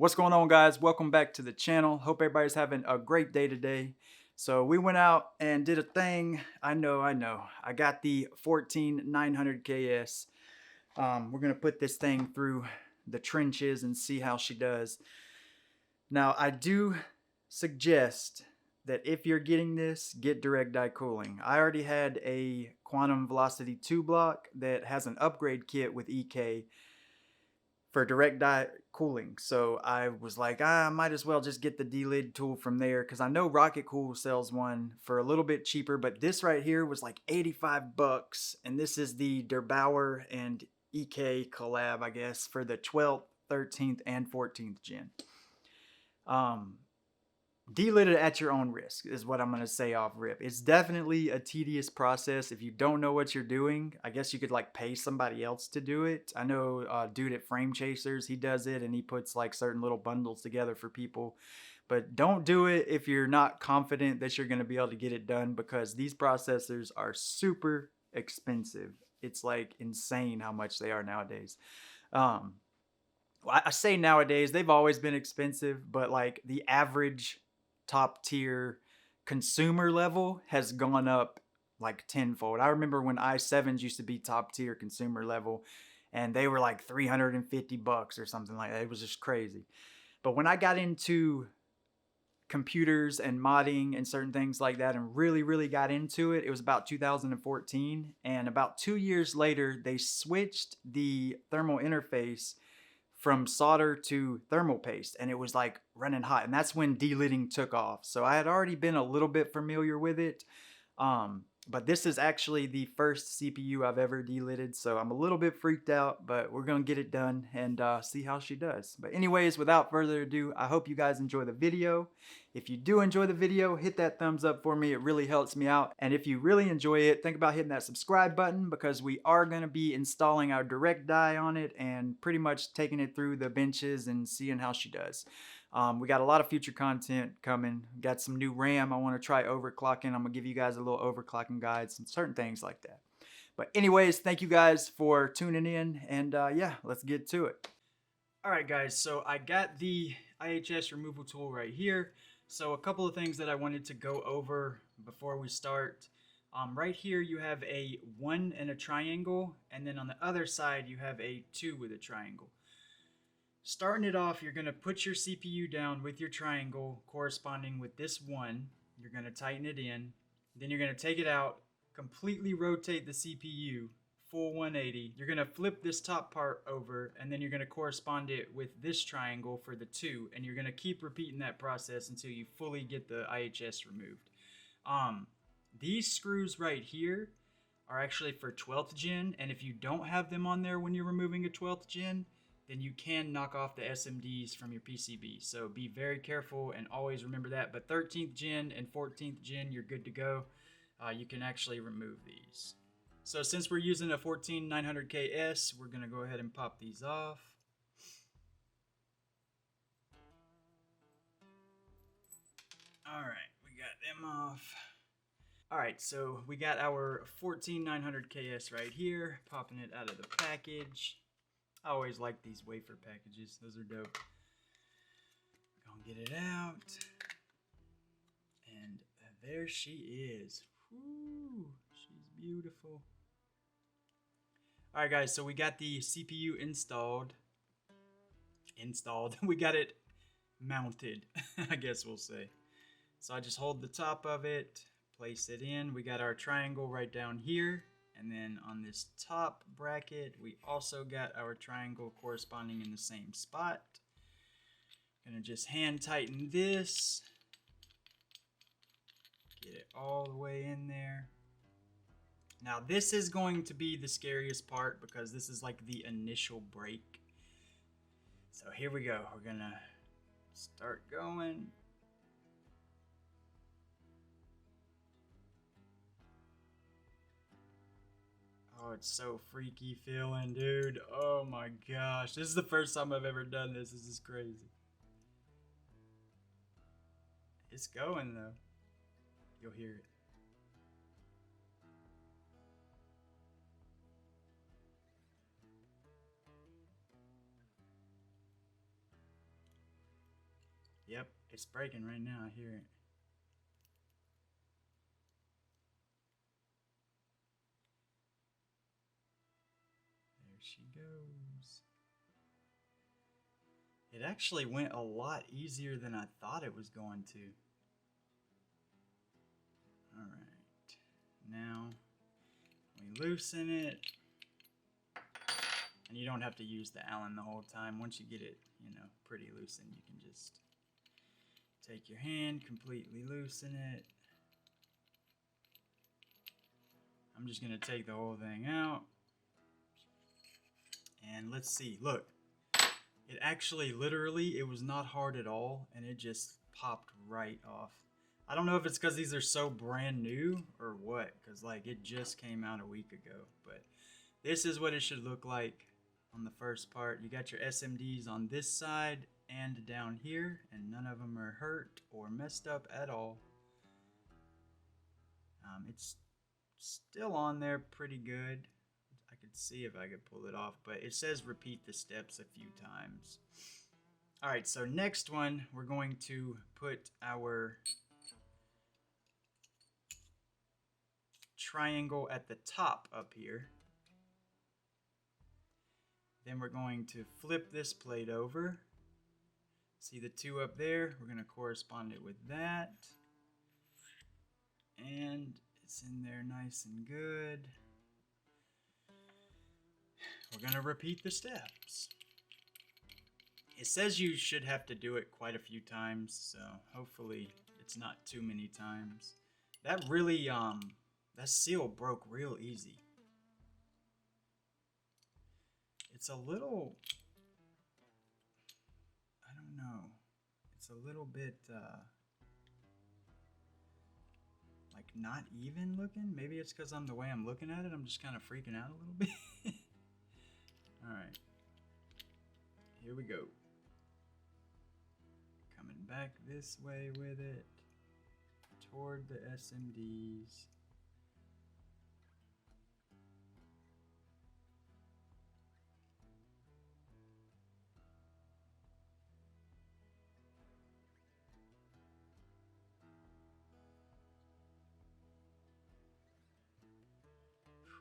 What's going on, guys? Welcome back to the channel. Hope everybody's having a great day today. So we went out and did a thing. I know. I got the 14900 KS. We're gonna put this thing through the trenches and see how she does. Now, I do suggest that if you're getting this, get direct die cooling. I already had a quantum velocity 2 block that has an upgrade kit with EK for direct die cooling. So I was like, I might as well just get the delidded tool from there because I know Rocket Cool sells one for a little bit cheaper, but this right here was like 85 bucks. And this is the Der Bauer and EK collab, I guess, for the 12th, 13th, and 14th gen. Delidded at your own risk is what I'm going to say off rip. It's definitely a tedious process. If you don't know what you're doing, I guess you could like pay somebody else to do it. I know a dude at Frame Chasers, he does it and he puts like certain little bundles together for people. But don't do it if you're not confident that you're going to be able to get it done, because these processors are super expensive. It's like insane how much they are nowadays. I say nowadays, they've always been expensive, but like the average top tier consumer level has gone up like tenfold. I remember when i7s used to be top tier consumer level and they were like 350 bucks or something like that. It was just crazy. But when I got into computers and modding and certain things like that and really got into it, it was about 2014. And about 2 years later, they switched the thermal interface from solder to thermal paste, and it was like running hot, and that's when delidding took off. So I had already been a little bit familiar with it, but this is actually the first CPU I've ever delidded, so I'm a little bit freaked out, but we're gonna get it done and see how she does. But anyways, without further ado, I hope you guys enjoy the video. If you do enjoy the video, hit that thumbs up for me. It really helps me out. And if you really enjoy it, think about hitting that subscribe button, because we are going to be installing our direct die on it and pretty much taking it through the benches and seeing how she does. We got a lot of future content coming. Got some new RAM I want to try overclocking. I'm going to give you guys a little overclocking guide, some certain things like that. But anyways, thank you guys for tuning in, and yeah, let's get to it. Alright guys, so I got the IHS removal tool right here. So a couple of things that I wanted to go over before we start. Right here you have a 1 and a triangle, and then on the other side you have a 2 with a triangle. Starting it off, you're going to put your CPU down with your triangle corresponding with this 1. You're going to tighten it in. Then you're going to take it out, completely rotate the CPU, full 180. You're going to flip this top part over, and then you're going to correspond it with this triangle for the 2, and you're going to keep repeating that process until you fully get the IHS removed. These screws right here are actually for 12th gen, and if you don't have them on there when you're removing a 12th gen, then you can knock off the SMDs from your PCB. So be very careful and always remember that. But 13th gen and 14th gen, you're good to go. You can actually remove these. So since we're using a 14900KS, we're going to go ahead and pop these off. Alright, we got them off. Alright, so we got our 14900KS right here, popping it out of the package. I always like these wafer packages, those are dope. Gonna get it out. And there she is. Woo, she's beautiful. Alright guys, so we got the CPU installed. We got it mounted, I guess we'll say. So I just hold the top of it, place it in. We got our triangle right down here. And then on this top bracket, we also got our triangle corresponding in the same spot. Gonna just hand tighten this. Get it all the way in there. Now this is going to be the scariest part because this is like the initial break. So here we go. We're gonna start going. Oh, it's so freaky feeling, dude. Oh my gosh. This is the first time I've ever done this. This is crazy. It's going though. You'll hear it. Yep, it's breaking right now. I hear it. There she goes. It actually went a lot easier than I thought it was going to. Alright. Now, we loosen it. And you don't have to use the Allen the whole time. Once you get it, pretty loosened, you can just take your hand, completely loosen it. I'm just going to take the whole thing out. And let's see, look. It actually, literally, it was not hard at all, and it just popped right off. I don't know if it's because these are so brand new or what, because like it just came out a week ago. But this is what it should look like on the first part. You got your SMDs on this side and down here, and none of them are hurt or messed up at all. It's still on there pretty good. I could see if I could pull it off, but it says repeat the steps a few times. Alright, so next one, we're going to put our triangle at the top up here. Then we're going to flip this plate over. See the two up there? We're going to correspond it with that. And it's in there nice and good. We're going to repeat the steps. It says you should have to do it quite a few times, so hopefully it's not too many times. That really, that seal broke real easy. It's a little, I don't know, it's a little bit, like not even looking. Maybe it's because the way I'm looking at it, I'm just kind of freaking out a little bit. Alright, here we go. Coming back this way with it, toward the SMDs.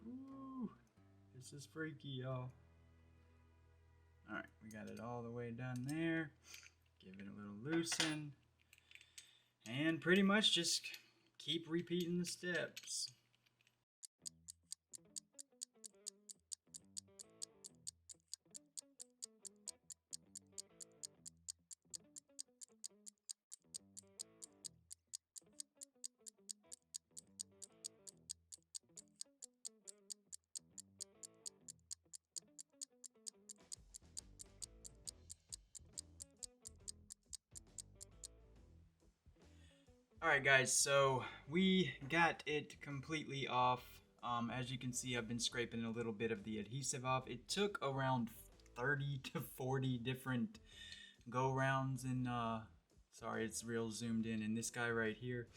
Whew, this is freaky, y'all. Alright, we got it all the way done there. Give it a little loosen. And pretty much just keep repeating the steps. Alright guys, so we got it completely off. As you can see, I've been scraping a little bit of the adhesive off. It took around 30 to 40 different go-rounds, and sorry, it's real zoomed in this guy right here.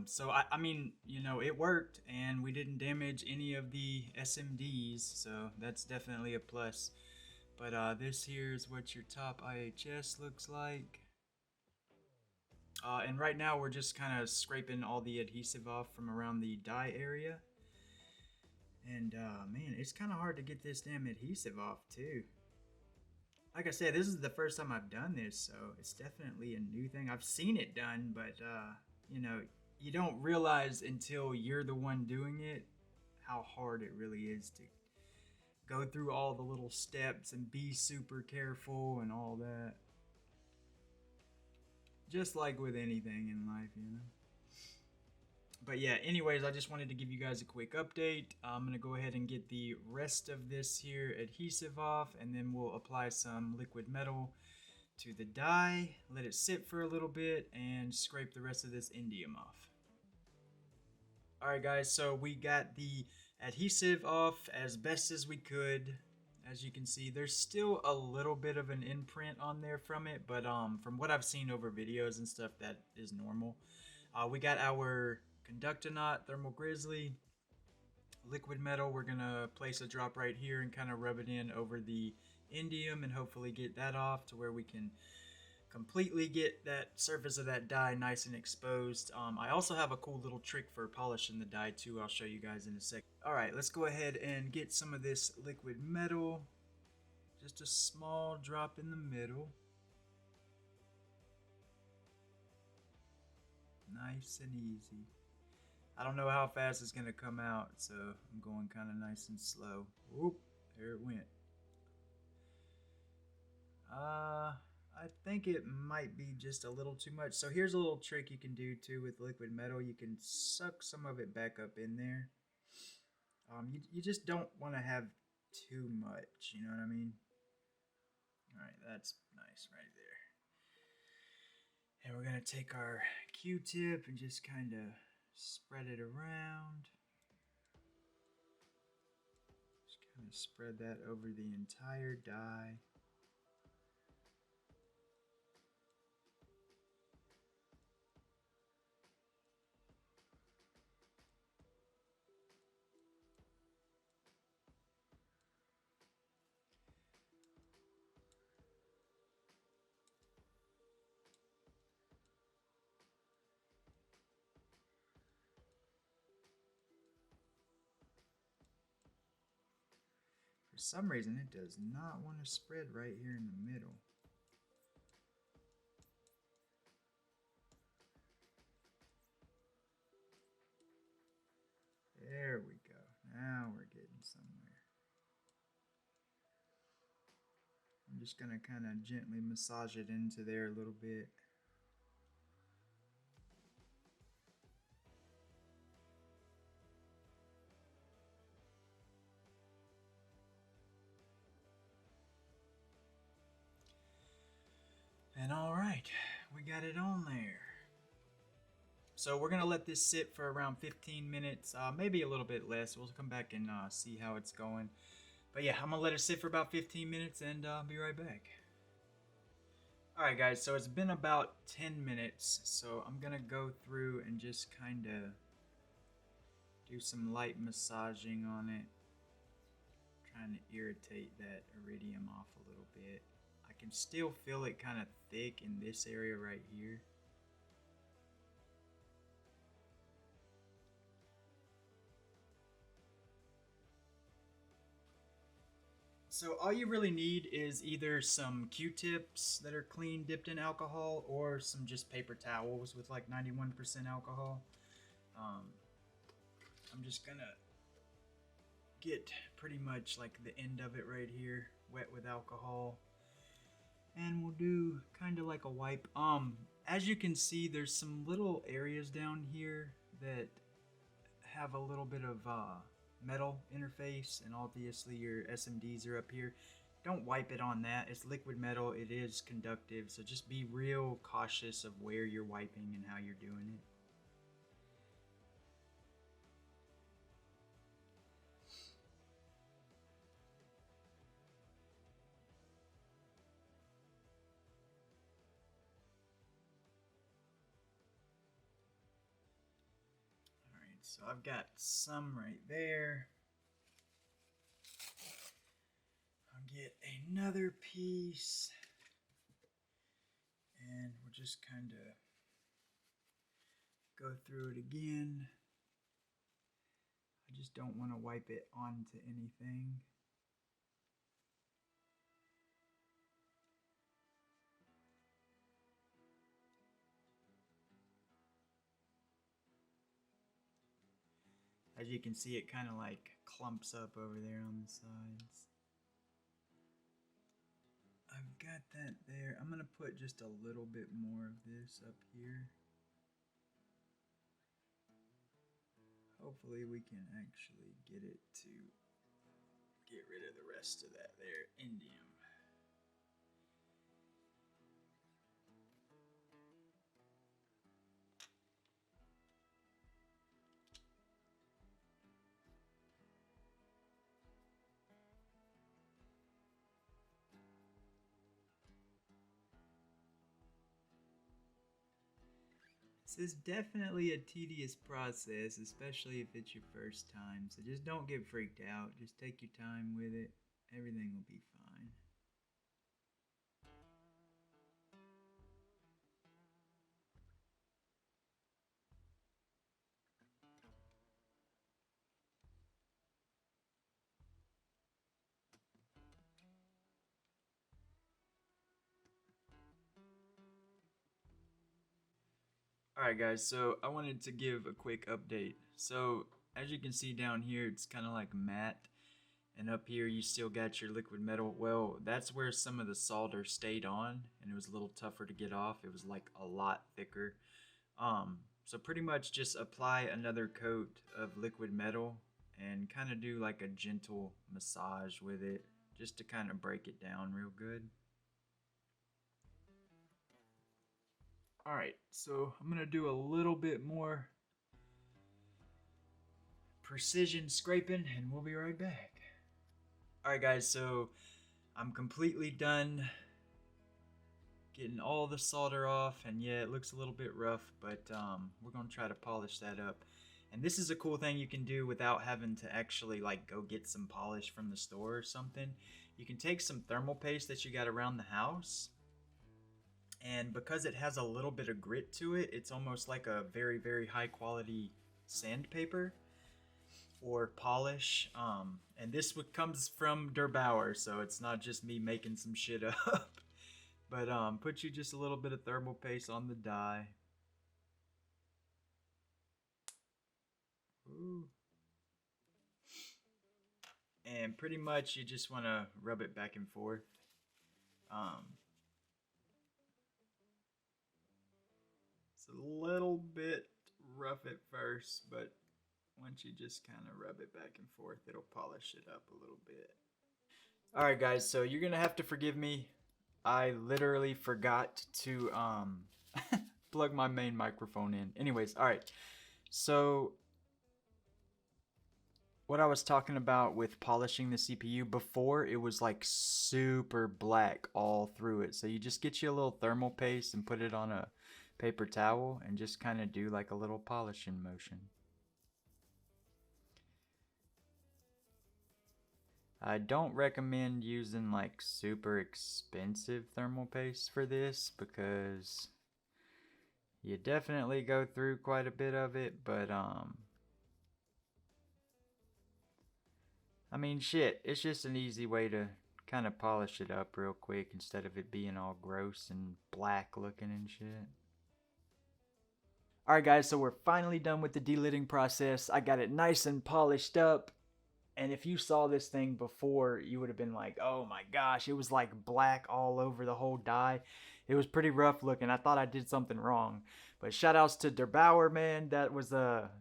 So I mean, it worked, and we didn't damage any of the SMDs, so that's definitely a plus. But this here is what your top IHS looks like. And right now we're just kind of scraping all the adhesive off from around the die area. And man, it's kind of hard to get this damn adhesive off too. Like I said, this is the first time I've done this, so it's definitely a new thing. I've seen it done, but you don't realize until you're the one doing it how hard it really is to go through all the little steps and be super careful and all that. Just like with anything in life, But yeah, anyways, I just wanted to give you guys a quick update. I'm going to go ahead and get the rest of this here adhesive off, and then we'll apply some liquid metal to the die, let it sit for a little bit, and scrape the rest of this indium off. Alright guys, so we got the adhesive off as best as we could. As you can see, there's still a little bit of an imprint on there from it, but from what I've seen over videos and stuff, that is normal. We got our conductor knot, thermal grizzly, liquid metal. We're gonna place a drop right here and kind of rub it in over the indium and hopefully get that off to where we can completely get that surface of that die nice and exposed. I also have a cool little trick for polishing the die too. I'll show you guys in a sec. Alright, let's go ahead and get some of this liquid metal. Just a small drop in the middle. Nice and easy. I don't know how fast it's gonna come out, so I'm going kind of nice and slow. Whoop, there it went. I think it might be just a little too much. So here's a little trick you can do too with liquid metal. You can suck some of it back up in there. You just don't want to have too much, you know what I mean? Alright, that's nice right there. And we're gonna take our Q-tip and just kind of spread it around. Just kind of spread that over the entire die. For some reason, it does not want to spread right here in the middle. There we go. Now we're getting somewhere. I'm just going to kind of gently massage it into there a little bit. And all right, we got it on there. So we're gonna let this sit for around 15 minutes, maybe a little bit less. We'll come back and see how it's going. But yeah, I'm gonna let it sit for about 15 minutes and be right back. Alright guys, so it's been about 10 minutes, so I'm gonna go through and just kind of do some light massaging on it. Trying to irritate that iridium off a little bit. I can still feel it kind of thick in this area right here. So all you really need is either some Q-tips that are clean dipped in alcohol or some just paper towels with like 91% alcohol. I'm just gonna get pretty much like the end of it right here wet with alcohol, and we'll do kind of like a wipe. As you can see, there's some little areas down here that have a little bit of metal interface, and obviously your SMDs are up here. Don't wipe it on that. It's liquid metal, it is conductive, so just be real cautious of where you're wiping and how you're doing it. Alright, so I've got some right there. I'll get another piece, and we'll just kind of go through it again. I just don't want to wipe it onto anything. As you can see, it kind of like clumps up over there on the sides. I've got that there. I'm going to put just a little bit more of this up here. Hopefully we can actually get it to get rid of the rest of that there indium. This is definitely a tedious process, especially if it's your first time, so just don't get freaked out. Just take your time with it. Everything will be fine. Alright guys, so I wanted to give a quick update. So as you can see down here, it's kind of like matte, and up here you still got your liquid metal. Well, that's where some of the solder stayed on, and it was a little tougher to get off. It was like a lot thicker. So pretty much just apply another coat of liquid metal and kind of do like a gentle massage with it just to kind of break it down real good. Alright, so I'm going to do a little bit more precision scraping and we'll be right back. Alright guys, so I'm completely done getting all the solder off, and yeah, it looks a little bit rough, but we're going to try to polish that up. And this is a cool thing you can do without having to actually like go get some polish from the store or something. You can take some thermal paste that you got around the house, and because it has a little bit of grit to it, it's almost like a very, very high quality sandpaper or polish. And this comes from Der Bauer, so it's not just me making some shit up. But put you just a little bit of thermal paste on the die. Ooh. And pretty much you just want to rub it back and forth. It's a little bit rough at first, but once you just kind of rub it back and forth, it'll polish it up a little bit. Alright guys, so you're gonna have to forgive me. I literally forgot to plug my main microphone in. Anyways, alright. So what I was talking about with polishing the CPU, before it was like super black all through it. So you just get you a little thermal paste and put it on a paper towel and just kind of do like a little polishing motion. I don't recommend using like super expensive thermal paste for this because you definitely go through quite a bit of it, but I mean shit, it's just an easy way to kind of polish it up real quick instead of it being all gross and black looking and shit. Alright guys, so we're finally done with the delidding process. I got it nice and polished up. And if you saw this thing before, you would have been like, oh my gosh, it was like black all over the whole die. It was pretty rough looking. I thought I did something wrong. But shout outs to Der Bauer, man. That was a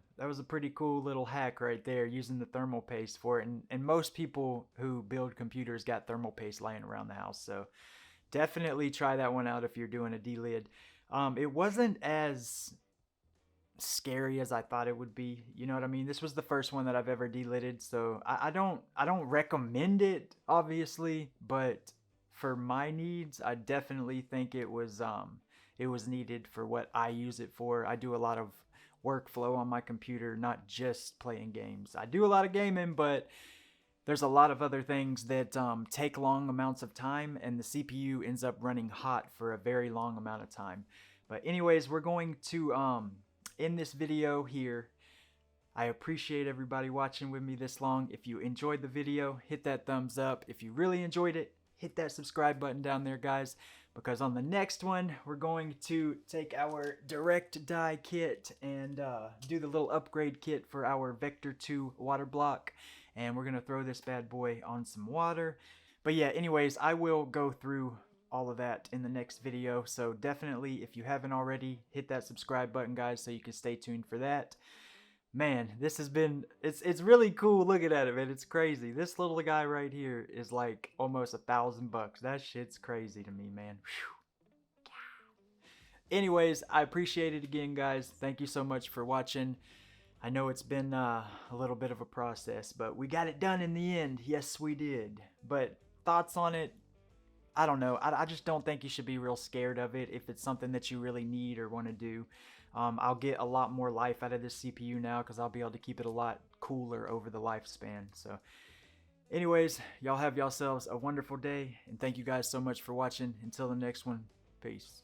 pretty cool little hack right there, using the thermal paste for it. And most people who build computers got thermal paste laying around the house. So definitely try that one out if you're doing a delid. It wasn't as scary as I thought it would be. You know what I mean? This was the first one that I've ever delidded, so I don't recommend it, obviously, but for my needs, I definitely think it was needed for what I use it for. I do a lot of workflow on my computer, not just playing games. I do a lot of gaming, but there's a lot of other things that take long amounts of time, and the CPU ends up running hot for a very long amount of time. But anyways, we're going to end this video here. I appreciate everybody watching with me this long. If you enjoyed the video, hit that thumbs up. If you really enjoyed it, hit that subscribe button down there, guys, because on the next one, we're going to take our direct die kit and do the little upgrade kit for our Vector 2 water block, and we're going to throw this bad boy on some water. But yeah, anyways, I will go through all of that in the next video, so definitely, if you haven't already, hit that subscribe button, guys, so you can stay tuned for that. Man, this has been, it's really cool looking at it, man. It's crazy. This little guy right here is like almost $1,000. That shit's crazy to me, man. Whew. Anyways, I appreciate it again, guys. Thank you so much for watching. I know it's been a little bit of a process, but we got it done in the end. Yes, we did. But thoughts on it? I don't know. I just don't think you should be real scared of it if it's something that you really need or want to do. I'll get a lot more life out of this CPU now because I'll be able to keep it a lot cooler over the lifespan. So anyways, y'all have yourselves a wonderful day, and thank you guys so much for watching. Until the next one, peace.